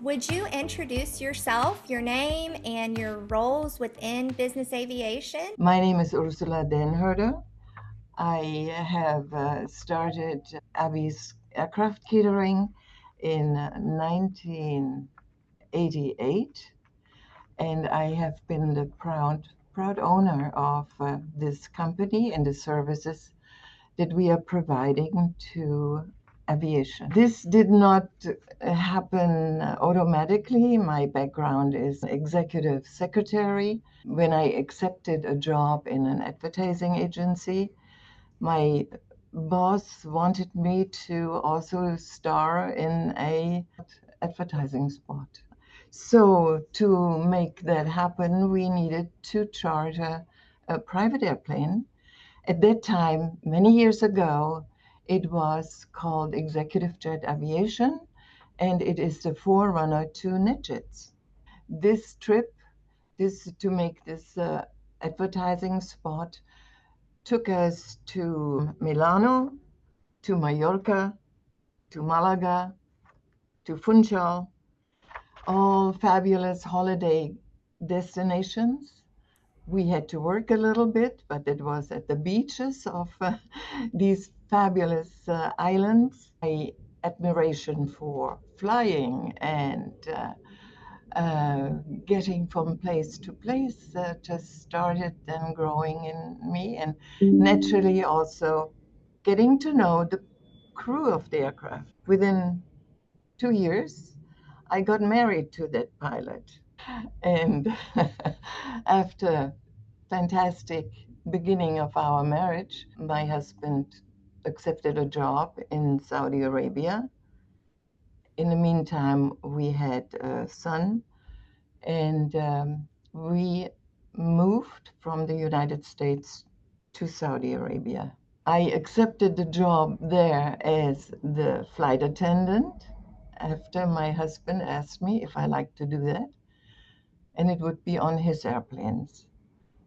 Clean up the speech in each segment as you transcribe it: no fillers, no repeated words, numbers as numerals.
Would you introduce yourself, your name, and your roles within business aviation? My name is Ursula Denherder. I have started Abby's Aircraft Catering in 1988, and I have been the proud owner of this company and the services that we are providing to aviation. This did not happen automatically. My background is executive secretary. When I accepted a job in an advertising agency, my boss wanted me to also star in a advertising spot. So to make that happen, we needed to charter a private airplane. At that time, many years ago, it was called Executive Jet Aviation, and it is the forerunner to NetJets. This trip, this to make this advertising spot, took us to Milano, to Mallorca, to Malaga, to Funchal, all fabulous holiday destinations. We had to work a little bit, but it was at the beaches of these fabulous islands. My admiration for flying and getting from place to place just started then growing in me, and naturally also getting to know the crew of the aircraft. Within 2 years, I got married to that pilot. And after fantastic beginning of our marriage, my husband accepted a job in Saudi Arabia. In the meantime, we had a son, and we moved from the United States to Saudi Arabia. I accepted the job there as the flight attendant after my husband asked me if I liked to do that, and it would be on his airplanes.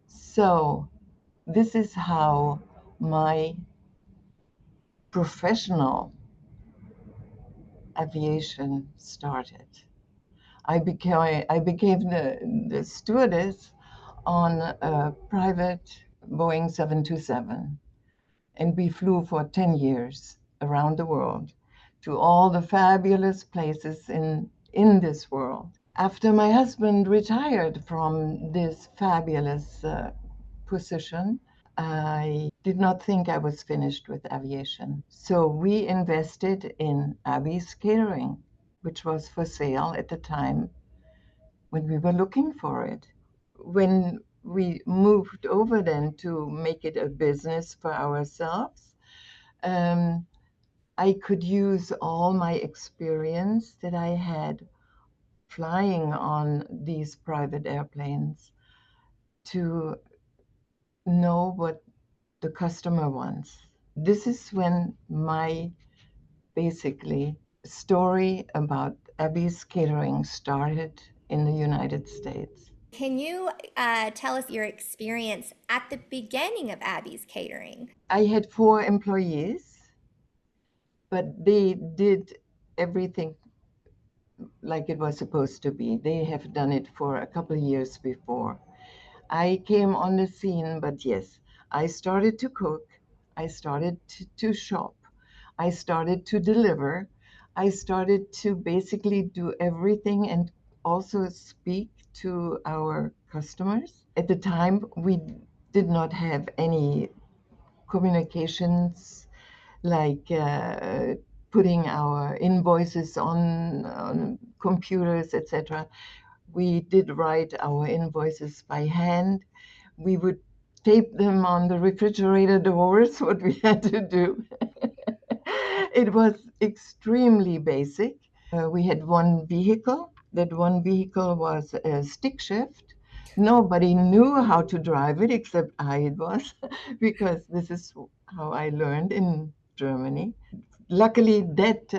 So this is how my professional aviation started. I became the stewardess on a private Boeing 727, and we flew for 10 years around the world to all the fabulous places in this world. After my husband retired from this fabulous position, I did not think I was finished with aviation. So we invested in Abby's Catering, which was for sale at the time when we were looking for it. When we moved over then to make it a business for ourselves, um, I could use all my experience that I had flying on these private airplanes to know what the customer wants. This is when my basically story about Abby's Catering started in the United States. Can you tell us your experience at the beginning of Abby's Catering? I had 4 employees, but they did everything like it was supposed to be. They have done it for a couple of years before. I came on the scene, but yes, I started to cook, I started to shop, I started to deliver, I started to basically do everything and also speak to our customers. At the time, we did not have any communications like putting our invoices on computers, etc. We did write our invoices by hand. We would tape them on the refrigerator doors, what we had to do. It was extremely basic. We had one vehicle. That one vehicle was a stick shift. Nobody knew how to drive it except I was, because this is how I learned in Germany. Luckily, that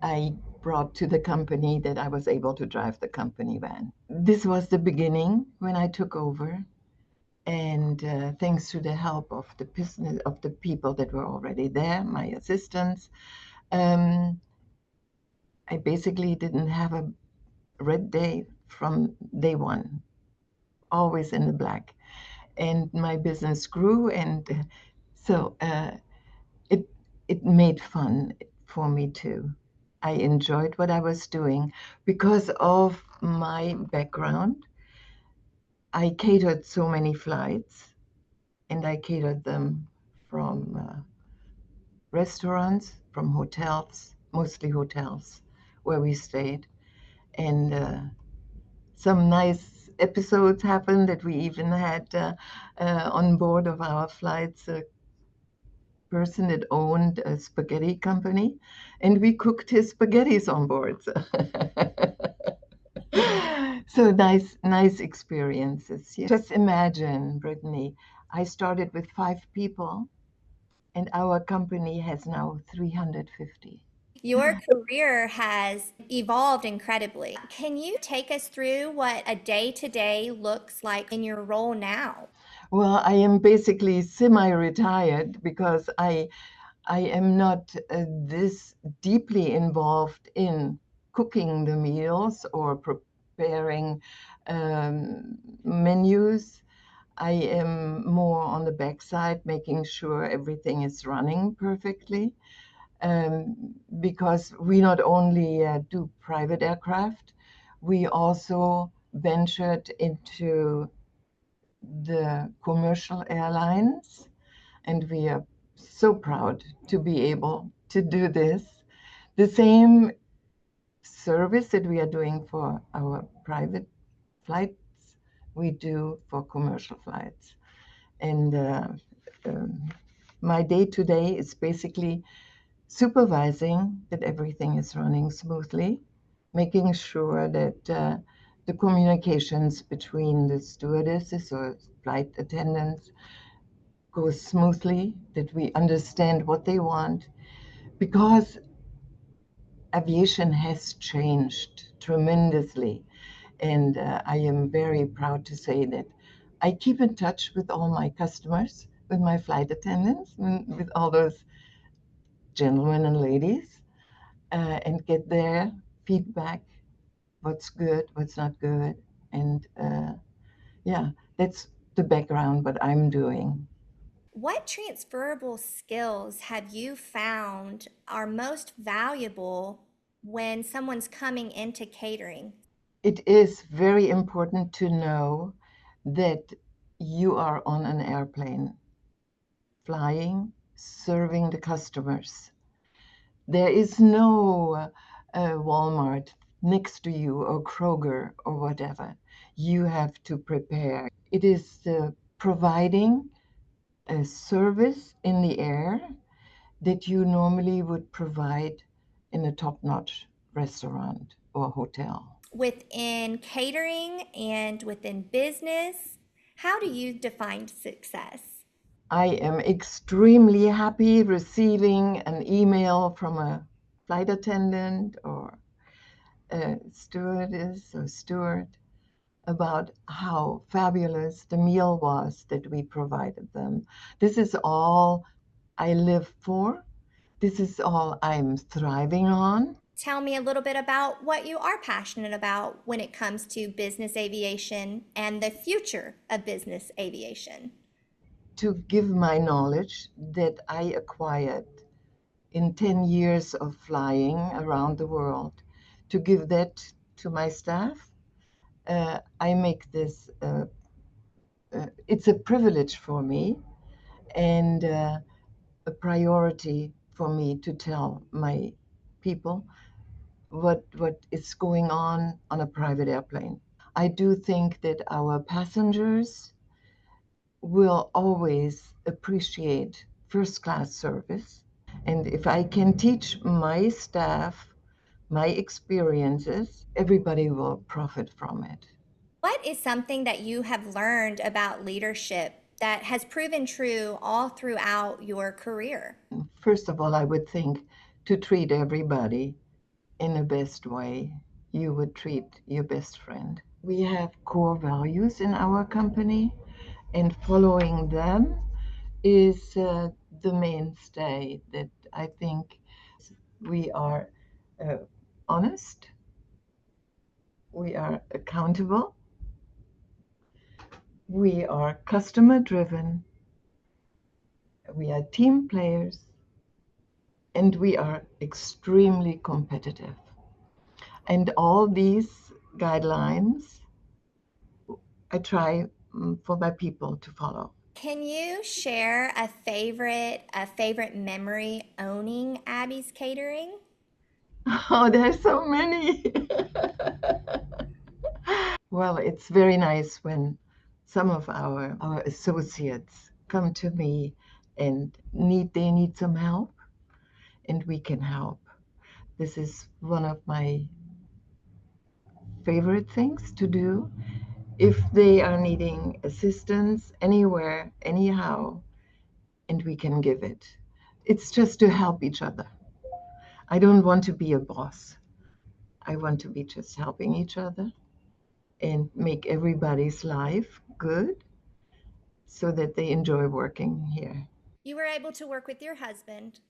I brought to the company, that I was able to drive the company van. This was the beginning when I took over, and thanks to the help of the business of the people that were already there, my assistants, um, I basically didn't have a red day from day one, always in the black. And my business grew, and so it it made fun for me too. I enjoyed what I was doing because of my background. I catered so many flights, and I catered them from restaurants, from hotels, mostly hotels where we stayed. And some nice episodes happened that we even had on board of our flights a person that owned a spaghetti company, and we cooked his spaghettis on board. So, so nice experiences. Yeah. Just imagine, Brittany, I started with 5 people, and our company has now 350. Your career has evolved incredibly. Can you take us through what a day to day looks like in your role now? Well, I am basically semi-retired because I am not this deeply involved in cooking the meals or preparing menus. I am more on the backside, making sure everything is running perfectly. Because we not only do private aircraft, we also ventured into the commercial airlines, and we are so proud to be able to do this. The same service that we are doing for our private flights, we do for commercial flights. And um, my day to day is basically supervising that everything is running smoothly, making sure that the communications between the stewardesses or flight attendants goes smoothly, that we understand what they want, because aviation has changed tremendously. And I am very proud to say that I keep in touch with all my customers, with my flight attendants, with all those gentlemen and ladies, and get their feedback, what's good, what's not good. And yeah, that's the background, what I'm doing. What transferable skills have you found are most valuable when someone's coming into catering? It is very important to know that you are on an airplane, flying, serving the customers. There is no Walmart next to you or Kroger or whatever. You have to prepare. It is providing a service in the air that you normally would provide in a top-notch restaurant or hotel. Within catering and within business, how do you define success? I am extremely happy receiving an email from a flight attendant or a stewardess or steward about how fabulous the meal was that we provided them. This is all I live for. This is all I'm thriving on. Tell me a little bit about what you are passionate about when it comes to business aviation and the future of business aviation. To give my knowledge that I acquired in 10 years of flying around the world, to give that to my staff. I make this, it's a privilege for me and a priority for me to tell my people what is going on a private airplane. I do think that our passengers will always appreciate first class service. And if I can teach my staff my experiences, everybody will profit from it. What is something that you have learned about leadership that has proven true all throughout your career? First of all, I would think to treat everybody in the best way you would treat your best friend. We have core values in our company, and following them is the mainstay that I think we are uh, honest, we are accountable, we are customer driven, we are team players, and we are extremely competitive. And all these guidelines I try for my people to follow. Can you share a favorite memory owning Abby's Catering? Oh, there's so many. Well, it's very nice when some of our associates come to me and they need some help and we can help. This is one of my favorite things to do. If they are needing assistance anywhere, anyhow, and we can give it. It's just to help each other. I don't want to be a boss. I want to be just helping each other and make everybody's life good so that they enjoy working here. You were able to work with your husband,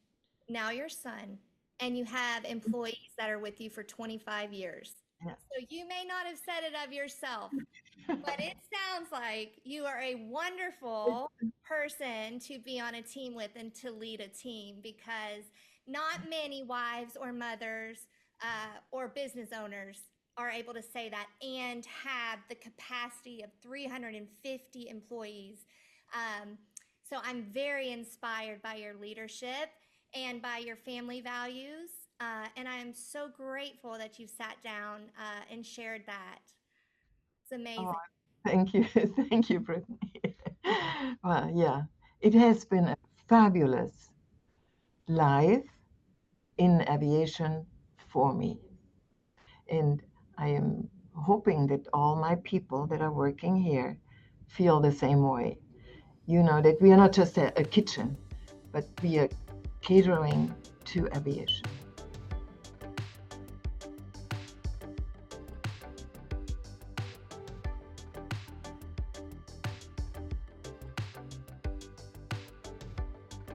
now your son, and you have employees that are with you for 25 years. Yeah. So you may not have said it of yourself, but it sounds like you are a wonderful person to be on a team with and to lead a team, because not many wives or mothers or business owners are able to say that and have the capacity of 350 employees. Um, so I'm very inspired by your leadership and by your family values. And I am so grateful that you sat down and shared that. It's Oh, amazing. thank you. Thank you, Brittany. Well, yeah, it has been a fabulous life in aviation for me. And I am hoping that all my people that are working here feel the same way. You know, that we are not just a kitchen, but we are catering to aviation.